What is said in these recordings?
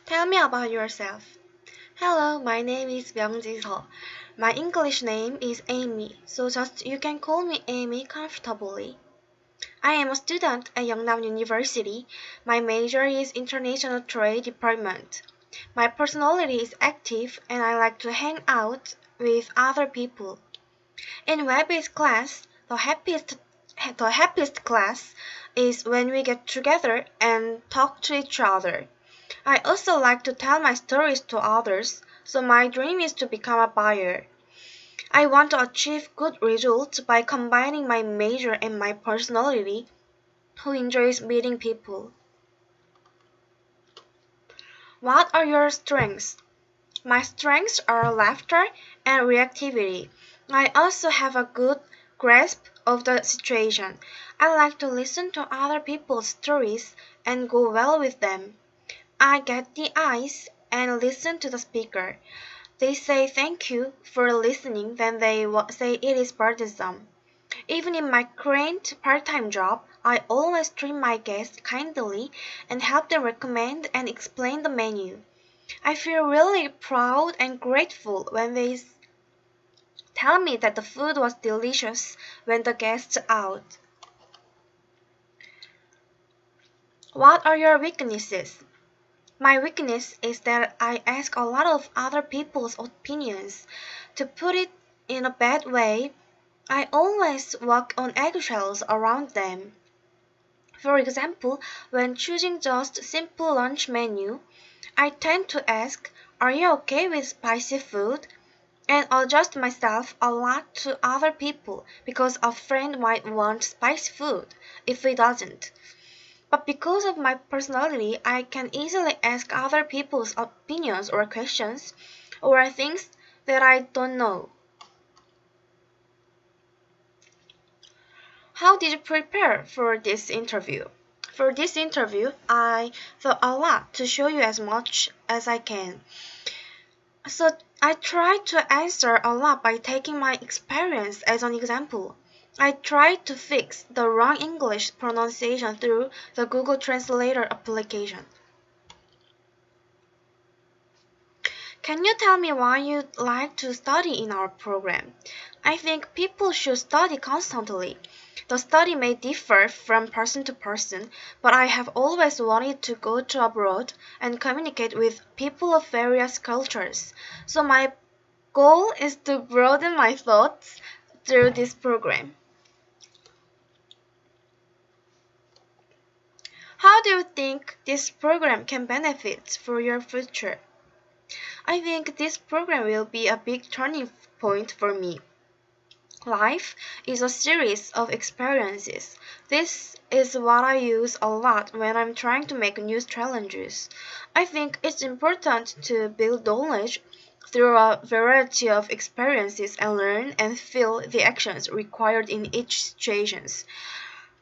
Tell me about yourself. Hello, my name is Myungji Seo. My English name is Amy, so just you can call me Amy comfortably. I am a student at Yeongnam University. My major is International Trade Department. My personality is active and I like to hang out with other people. In web-based class, the happiest class is when we get together and talk to each other. I also like to tell my stories to others, so my dream is to become a buyer. I want to achieve good results by combining my major and my personality, who enjoys meeting people. What are your strengths? My strengths are laughter and reactivity. I also have a good grasp of the situation. I like to listen to other people's stories and go well with them. I get the eyes and listen to the speaker. They say thank you for listening, then they say it is burdensome. Even in my current part-time job, I always treat my guests kindly and help them recommend and explain the menu. I feel really proud and grateful when they tell me that the food was delicious when the guests out. What are your weaknesses? My weakness is that I ask a lot of other people's opinions. To put it in a bad way, I always walk on eggshells around them. For example, when choosing just simple lunch menu, I tend to ask, "Are you okay with spicy food?" and adjust myself a lot to other people because a friend might want spicy food if he doesn't. But because of my personality, I can easily ask other people's opinions or questions or things that I don't know. How did you prepare for this interview? For this interview, I thought a lot to show you as much as I can. So I tried to answer a lot by taking my experience as an example. I tried to fix the wrong English pronunciation through the Google Translator application. Can you tell me why you'd like to study in our program? I think people should study constantly. The study may differ from person to person, but I have always wanted to go to abroad and communicate with people of various cultures. So my goal is to broaden my thoughts through this program. How do you think this program can benefit for your future? I think this program will be a big turning point for me. Life is a series of experiences. This is what I use a lot when I'm trying to make new challenges. I think it's important to build knowledge through a variety of experiences and learn and feel the actions required in each situation.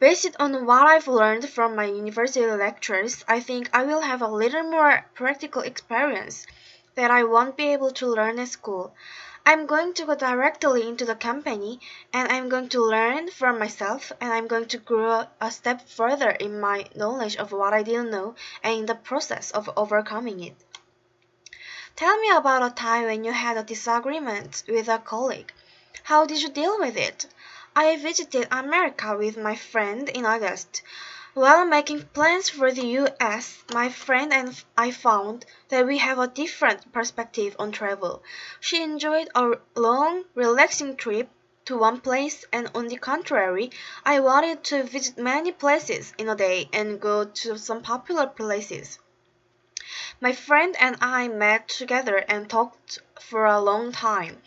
Based on what I've learned from my university lectures, I think I will have a little more practical experience that I won't be able to learn at school. I'm going to go directly into the company and I'm going to learn from myself and I'm going to grow a step further in my knowledge of what I didn't know and in the process of overcoming it. Tell me about a time when you had a disagreement with a colleague. How did you deal with it? I visited America with my friend in August. While making plans for the US, my friend and I found that we have a different perspective on travel. She enjoyed a long, relaxing trip to one place, and on the contrary, I wanted to visit many places in a day and go to some popular places. My friend and I met together and talked for a long time.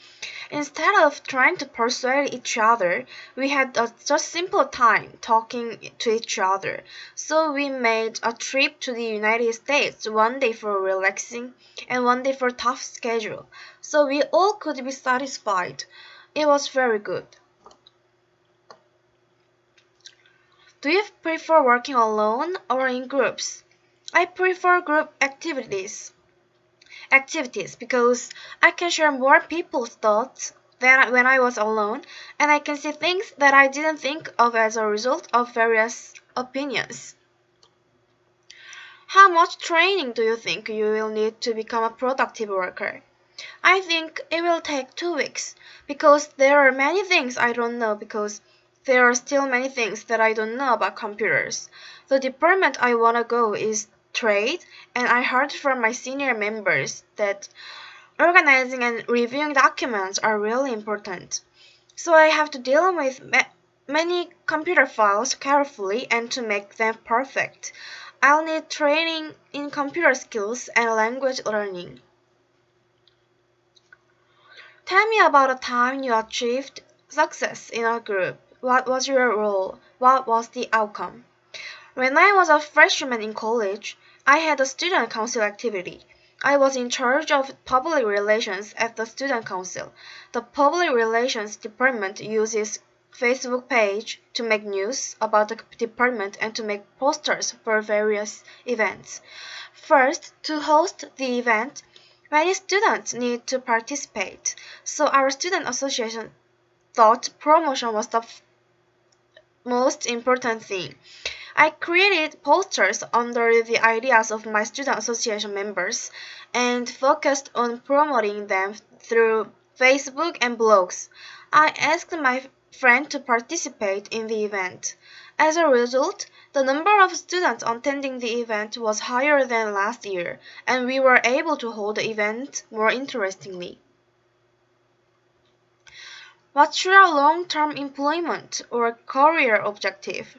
Instead of trying to persuade each other, we had a just simple time talking to each other. So we made a trip to the United States, one day for relaxing and one day for tough schedule. So we all could be satisfied. It was very good. Do you prefer working alone or in groups? I prefer group activities because I can share more people's thoughts than when I was alone, and I can see things that I didn't think of as a result of various opinions. How much training do you think you will need to become a productive worker? I think it will take 2 weeks because there are many things I don't know because there are still many things that I don't know about computers. The department I wanna go is trade, and I heard from my senior members that organizing and reviewing documents are really important. So I have to deal with many computer files carefully and to make them perfect. I'll need training in computer skills and language learning. Tell me about a time you achieved success in a group. What was your role? What was the outcome? When I was a freshman in college, I had a student council activity. I was in charge of public relations at the student council. The public relations department uses Facebook page to make news about the department and to make posters for various events. First, to host the event, many students need to participate, so our student association thought promotion was the most important thing. I created posters under the ideas of my student association members and focused on promoting them through Facebook and blogs. I asked my friend to participate in the event. As a result, the number of students attending the event was higher than last year, and we were able to hold the event more interestingly. What's your long-term employment or career objective?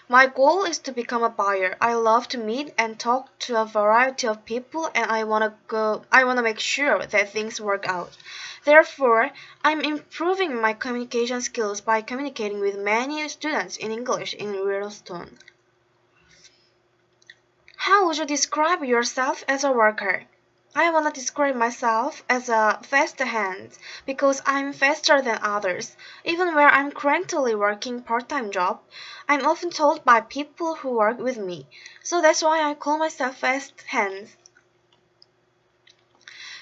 My goal is to become a buyer. I love to meet and talk to a variety of people and I want to make sure that things work out. Therefore, I'm improving my communication skills by communicating with many students in English in Yellowstone. How would you describe yourself as a worker? I want to describe myself as a fast hand because I'm faster than others. Even where I'm currently working part-time job, I'm often told by people who work with me. So that's why I call myself fast hands.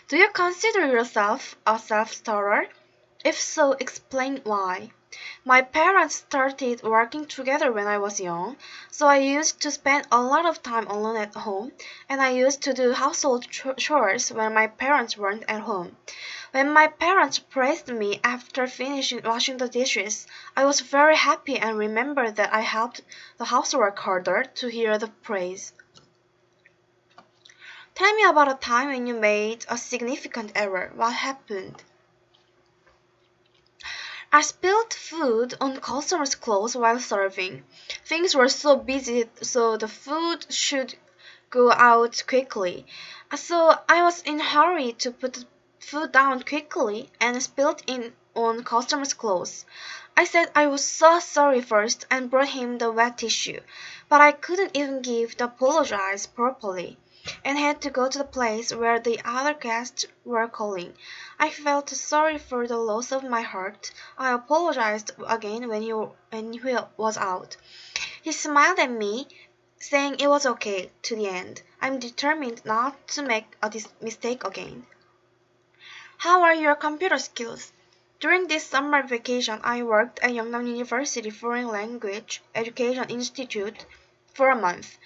Do you consider yourself a self-starter? If so, explain why. My parents started working together when I was young, so I used to spend a lot of time alone at home, and I used to do household chores when my parents weren't at home. When my parents praised me after finishing washing the dishes, I was very happy and remembered that I helped the housework harder to hear the praise. Tell me about a time when you made a significant error. What happened? I spilled food on customers' clothes while serving. Things were so busy, so the food should go out quickly. So I was in a hurry to put the food down quickly and spilled it on customers' clothes. I said I was so sorry first and brought him the wet tissue, but I couldn't even give the apologize properly and had to go to the place where the other guests were calling. I felt sorry for the loss of my heart. I apologized again when he was out. He smiled at me, saying it was okay to the end. I'm determined not to make a mistake again. How are your computer skills? During this summer vacation, I worked at Yeongnam University Foreign Language Education Institute for a month.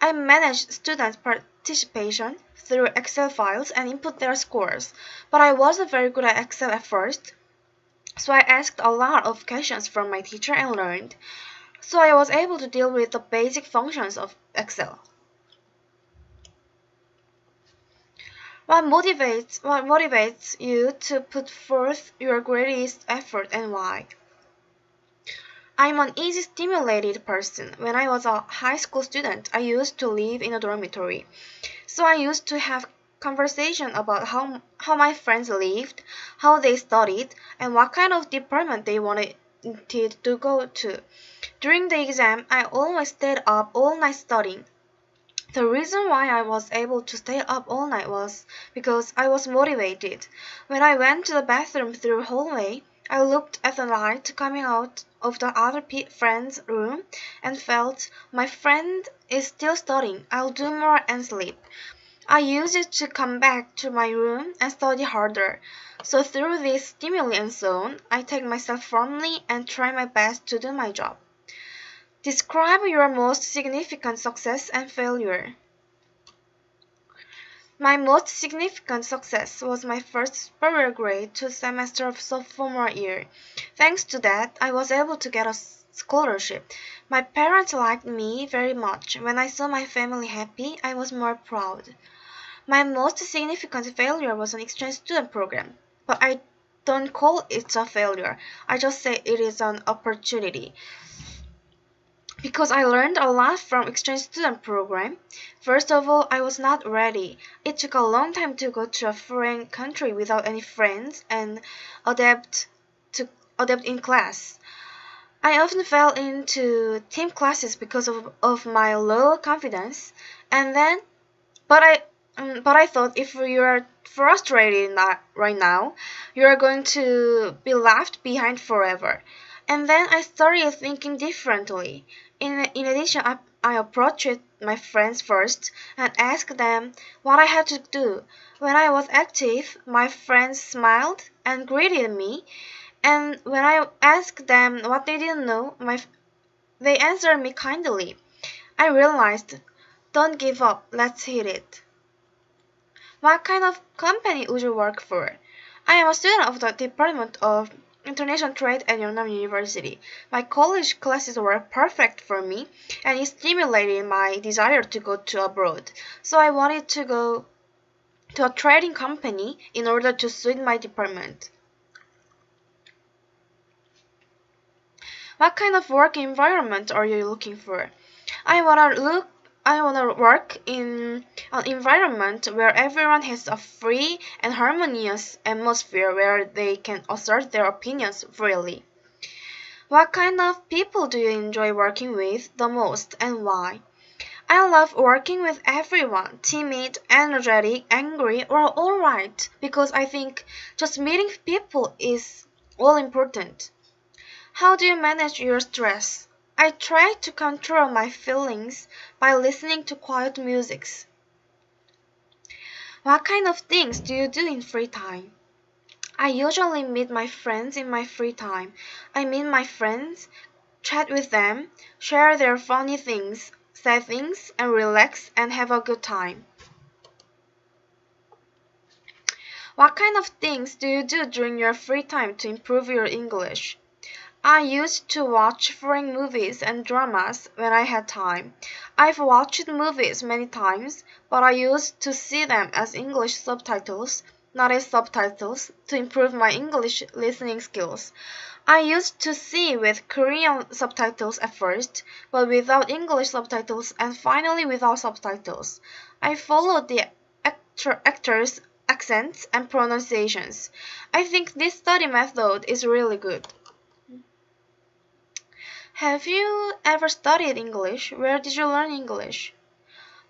I managed students' participation through Excel files and input their scores, but I wasn't very good at Excel at first, so I asked a lot of questions from my teacher and learned, so I was able to deal with the basic functions of Excel. What motivates you to put forth your greatest effort and why? I'm an easy stimulated person. When I was a high school student, I used to live in a dormitory. So I used to have conversation about how my friends lived, how they studied, and what kind of department they wanted to go to. During the exam, I always stayed up all night studying. The reason why I was able to stay up all night was because I was motivated. When I went to the bathroom through the hallway, I looked at the light coming out of the other friend's room and felt my friend is still studying. I'll do more and sleep. I used it to come back to my room and study harder. So through this stimuli and so on, I take myself firmly and try my best to do my job. Describe your most significant success and failure. My most significant success was my first superior grade 2 semester of sophomore year. Thanks to that, I was able to get a scholarship. My parents liked me very much. When I saw my family happy, I was more proud. My most significant failure was an exchange student program, but I don't call it a failure. I just say it is an opportunity. Because I learned a lot from exchange student program. First of all, I was not ready. It took a long time to go to a foreign country without any friends and adapt adapt in class. I often fell into team classes because of my low confidence, and then but I thought if you are frustrated right now, you are going to be left behind forever. And then I started thinking differently. In addition, I approached my friends first and asked them what I had to do. When I was active, my friends smiled and greeted me, and when I asked them what they didn't know, they answered me kindly. I realized, don't give up, let's hit it. What kind of company would you work for? I am a student of the Department of International Trade at Yongnam University. My college classes were perfect for me, and it stimulated my desire to go to abroad. So I wanted to go to a trading company in order to suit my department. What kind of work environment are you looking for? I wanna work in an environment where everyone has a free and harmonious atmosphere where they can assert their opinions freely. What kind of people do you enjoy working with the most and why? I love working with everyone, timid, energetic, angry, or alright, because I think just meeting people is all important. How do you manage your stress? I try to control my feelings by listening to quiet music. What kind of things do you do in free time? I usually meet my friends in my free time. I meet my friends, chat with them, share their funny things, sad things, and relax and have a good time. What kind of things do you do during your free time to improve your English? I used to watch foreign movies and dramas when I had time. I've watched movies many times, but I used to see them as English subtitles, not as subtitles, to improve my English listening skills. I used to see with Korean subtitles at first, but without English subtitles and finally without subtitles. I followed the actors' accents and pronunciations. I think this study method is really good. Have you ever studied English? Where did you learn English?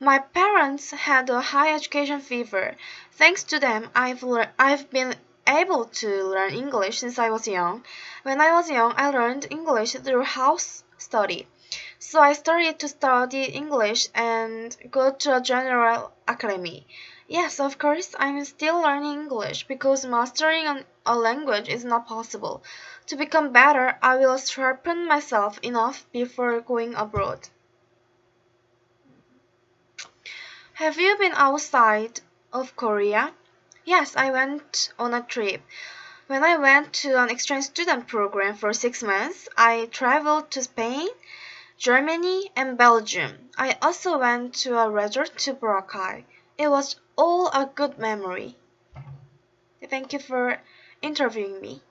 My parents had a high education fever. Thanks to them, I've been able to learn English since I was young. When I was young, I learned English through house study. So I started to study English and go to a general academy. Yes, of course, I'm still learning English because mastering a language is not possible. To become better, I will sharpen myself enough before going abroad. Have you been outside of Korea? Yes, I went on a trip. When I went to an exchange student program for 6 months, I traveled to Spain, Germany, and Belgium. I also went to a resort to Boracay. It was all a good memory. Thank you for interviewing me.